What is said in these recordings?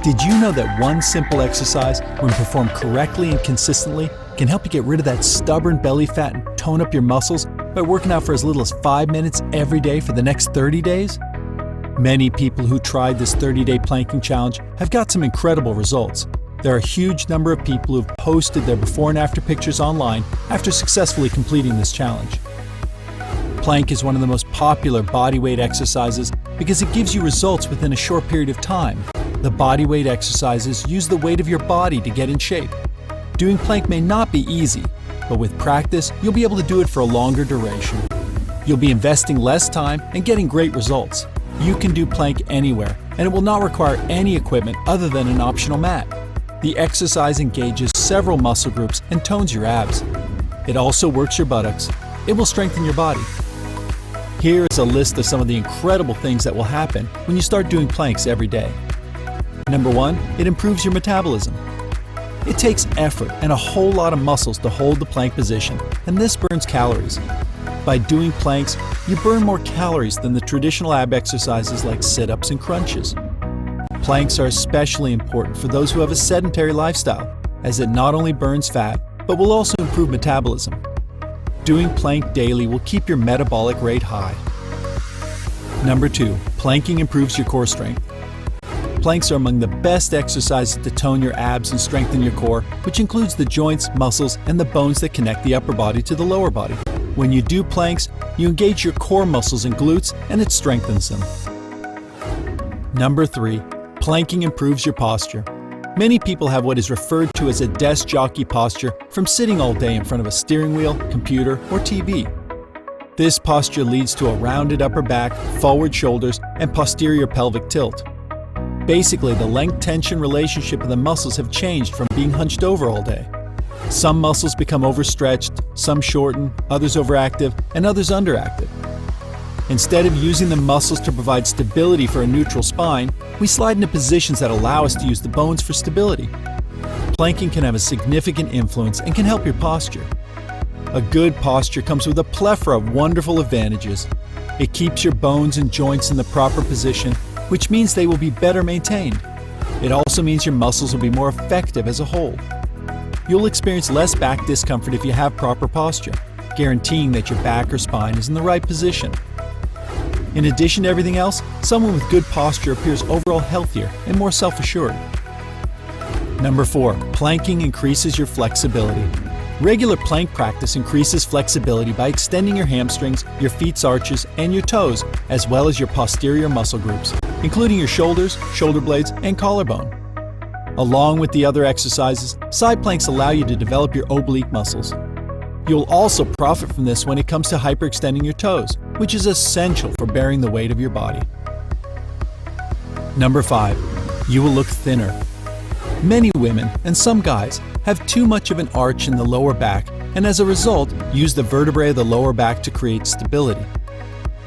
Did you know that one simple exercise, when performed correctly and consistently, can help you get rid of that stubborn belly fat and tone up your muscles by working out for as little as 5 minutes every day for the next 30 days? Many people who tried this 30-day planking challenge have got some incredible results. There are a huge number of people who have posted their before and after pictures online after successfully completing this challenge. Plank is one of the most popular bodyweight exercises because it gives you results within a short period of time. The bodyweight exercises use the weight of your body to get in shape. Doing plank may not be easy, but with practice, you'll be able to do it for a longer duration. You'll be investing less time and getting great results. You can do plank anywhere, and it will not require any equipment other than an optional mat. The exercise engages several muscle groups and tones your abs. It also works your buttocks. It will strengthen your body. Here is a list of some of the incredible things that will happen when you start doing planks every day. Number 1, it improves your metabolism. It takes effort and a whole lot of muscles to hold the plank position, and this burns calories. By doing planks, you burn more calories than the traditional ab exercises like sit-ups and crunches. Planks are especially important for those who have a sedentary lifestyle, as it not only burns fat, but will also improve metabolism. Doing plank daily will keep your metabolic rate high. Number 2, planking improves your core strength. Planks are among the best exercises to tone your abs and strengthen your core, which includes the joints, muscles, and the bones that connect the upper body to the lower body. When you do planks, you engage your core muscles and glutes, and it strengthens them. Number 3, planking improves your posture. Many people have what is referred to as a desk jockey posture from sitting all day in front of a steering wheel, computer, or TV. This posture leads to a rounded upper back, forward shoulders, and posterior pelvic tilt. Basically, the length-tension relationship of the muscles have changed from being hunched over all day. Some muscles become overstretched, some shorten, others overactive, and others underactive. Instead of using the muscles to provide stability for a neutral spine, we slide into positions that allow us to use the bones for stability. Planking can have a significant influence and can help your posture. A good posture comes with a plethora of wonderful advantages. It keeps your bones and joints in the proper position, which means they will be better maintained. It also means your muscles will be more effective as a whole. You'll experience less back discomfort if you have proper posture, guaranteeing that your back or spine is in the right position. In addition to everything else, someone with good posture appears overall healthier and more self-assured. Number 4, planking increases your flexibility. Regular plank practice increases flexibility by extending your hamstrings, your feet's arches, and your toes, as well as your posterior muscle groups, including your shoulders, shoulder blades, and collarbone. Along with the other exercises, side planks allow you to develop your oblique muscles. You'll also profit from this when it comes to hyperextending your toes, which is essential for bearing the weight of your body. Number 5, you will look thinner. Many women, and some guys, have too much of an arch in the lower back and as a result use the vertebrae of the lower back to create stability.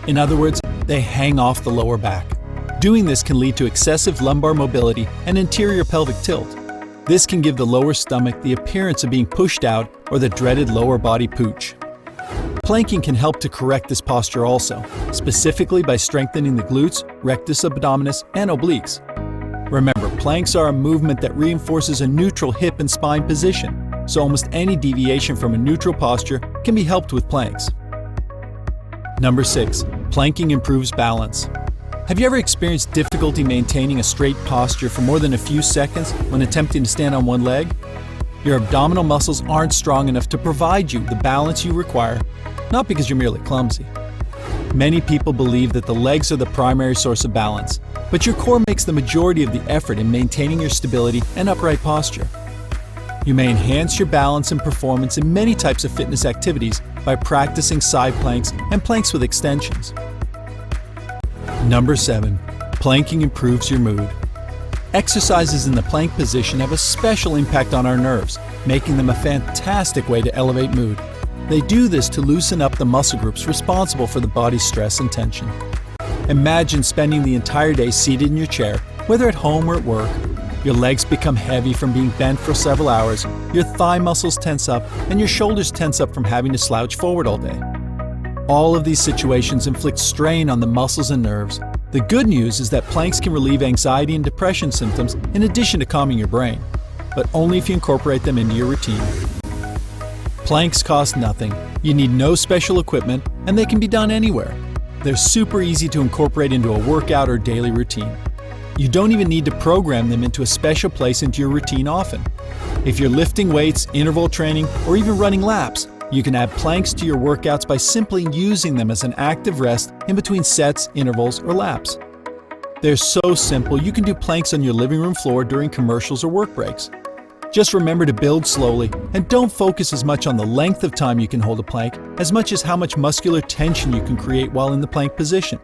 In other words, they hang off the lower back. Doing this can lead to excessive lumbar mobility and anterior pelvic tilt. This can give the lower stomach the appearance of being pushed out or the dreaded lower body pooch. Planking can help to correct this posture also, specifically by strengthening the glutes, rectus abdominis, and obliques. Remember, planks are a movement that reinforces a neutral hip and spine position, so almost any deviation from a neutral posture can be helped with planks. Number 6, planking improves balance. Have you ever experienced difficulty maintaining a straight posture for more than a few seconds when attempting to stand on one leg? Your abdominal muscles aren't strong enough to provide you the balance you require, not because you're merely clumsy. Many people believe that the legs are the primary source of balance, but your core makes the majority of the effort in maintaining your stability and upright posture. You may enhance your balance and performance in many types of fitness activities by practicing side planks and planks with extensions. Number 7, planking improves your mood. Exercises in the plank position have a special impact on our nerves, making them a fantastic way to elevate mood. They do this to loosen up the muscle groups responsible for the body's stress and tension. Imagine spending the entire day seated in your chair, whether at home or at work. Your legs become heavy from being bent for several hours, your thigh muscles tense up, and your shoulders tense up from having to slouch forward all day. All of these situations inflict strain on the muscles and nerves, The good news is that planks can relieve anxiety and depression symptoms in addition to calming your brain, but only if you incorporate them into your routine. Planks cost nothing, you need no special equipment, and they can be done anywhere. They're super easy to incorporate into a workout or daily routine. You don't even need to program them into a special place into your routine often. If you're lifting weights, interval training, or even running laps, you can add planks to your workouts by simply using them as an active rest in between sets, intervals, or laps. They're so simple you can do planks on your living room floor during commercials or work breaks. Just remember to build slowly and don't focus as much on the length of time you can hold a plank as much as how much muscular tension you can create while in the plank position.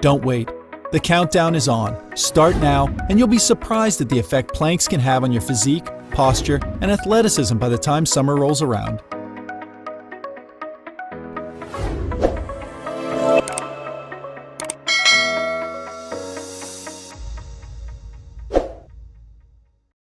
Don't wait. The countdown is on. Start now and you'll be surprised at the effect planks can have on your physique, posture, and athleticism by the time summer rolls around.